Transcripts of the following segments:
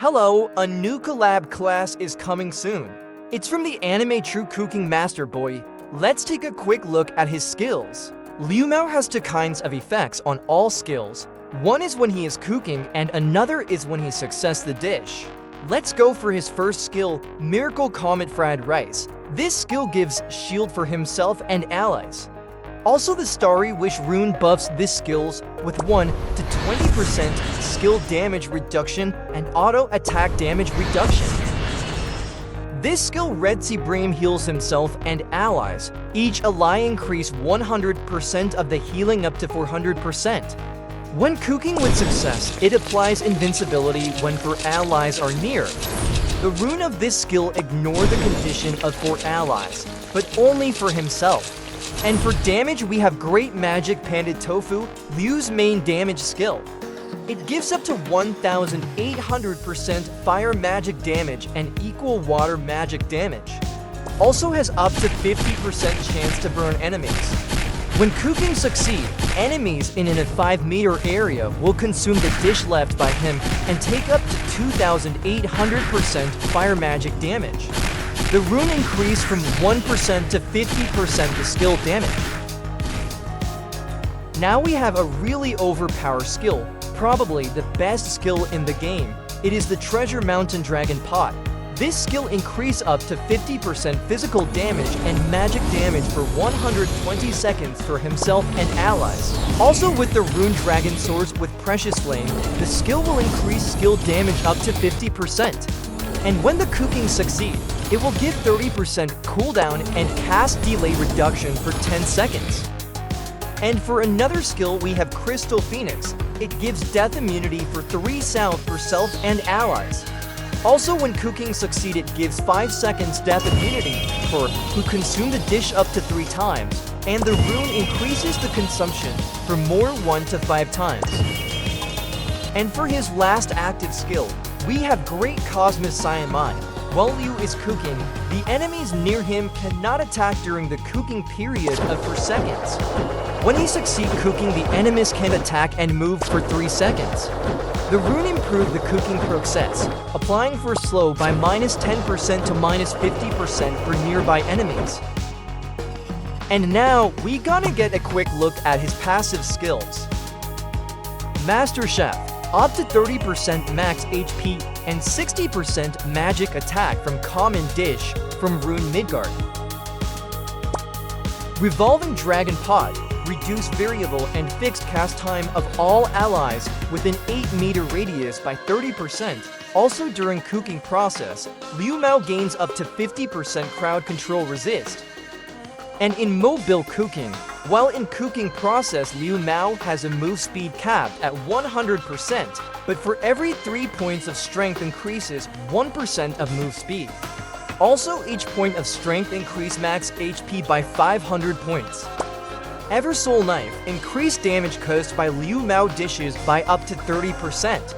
Hello, a new collab class is coming soon. It's from the anime True Cooking Master Boy. Let's take a quick look at his skills. Liu Mao has two kinds of effects on all skills. One is when he is cooking and another is when he success the dish. Let's go for his first skill, Miracle Comet Fried Rice. This skill gives shield for himself and allies. Also, the Starry Wish rune buffs this skills with 1 to 20% skill damage reduction and auto attack damage reduction. This skill Red Sea Bream heals himself and allies. Each ally increase 100% of the healing up to 400%. When cooking with success, it applies invincibility when 4 allies are near. The rune of this skill ignore the condition of 4 allies, but only for himself. And for damage, we have Great Magic Panda Tofu, Liu's main damage skill. It gives up to 1,800% fire magic damage and equal water magic damage. Also has up to 50% chance to burn enemies. When cooking succeed, enemies in a 5-meter area will consume the dish left by him and take up to 2,800% fire magic damage. The rune increased from 1% to 50% the skill damage. Now we have a really overpowered skill, probably the best skill in the game. It is the Treasure Mountain Dragon Pot. This skill increases up to 50% physical damage and magic damage for 120 seconds for himself and allies. Also with the Rune Dragon Swords with Precious Flame, the skill will increase skill damage up to 50%. And when the cooking succeeds, it will give 30% cooldown and cast delay reduction for 10 seconds. And for another skill, we have Crystal Phoenix. It gives death immunity for 3 south for self and allies. Also, when cooking succeeds, it gives 5 seconds death immunity for who consume the dish up to 3 times, and the rune increases the consumption for more 1 to 5 times. And for his last active skill, we have Great Cosmic Siumai. While Liu is cooking, the enemies near him cannot attack during the cooking period of 4 seconds. When he succeeds cooking, the enemies can attack and move for 3 seconds. The rune improved the cooking process, applying for slow by -10% to -50% for nearby enemies. And now, we gonna get a quick look at his passive skills. Master Chef. Up to 30% max HP and 60% magic attack from common dish from Rune Midgard. Revolving Dragon Pot. Reduce variable and fixed cast time of all allies within 8-meter radius by 30%. Also during cooking process, Liu Mao gains up to 50% crowd control resist. And in mobile cooking, while in cooking process, Liu Mao has a move speed capped at 100%, but for every 3 points of strength increases 1% of move speed. Also, each point of strength increase max HP by 500 points. Eversoul Knife increased damage caused by Liu Mao dishes by up to 30%.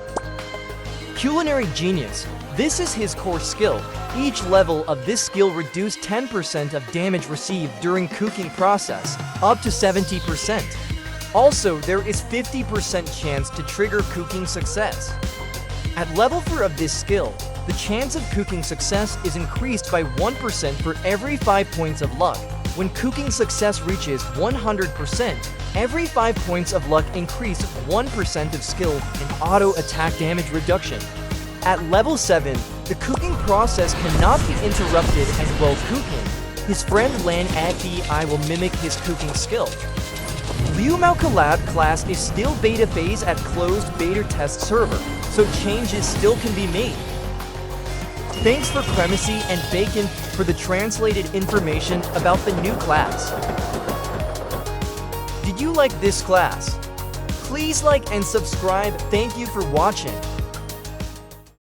Culinary Genius. This is his core skill. Each level of this skill reduced 10% of damage received during cooking process, up to 70%. Also, there is 50% chance to trigger cooking success. At level 4 of this skill, the chance of cooking success is increased by 1% for every 5 points of luck. When cooking success reaches 100%, every 5 points of luck increase 1% of skill and auto attack damage reduction. At level 7, the cooking process cannot be interrupted, and while cooking, his friend Lan Ai will mimic his cooking skill. Liu Mao Collab class is still beta phase at closed beta test server, so changes still can be made. Thanks for Cremasy and Bacon for the translated information about the new class. Did you like this class? Please like and subscribe. Thank you for watching.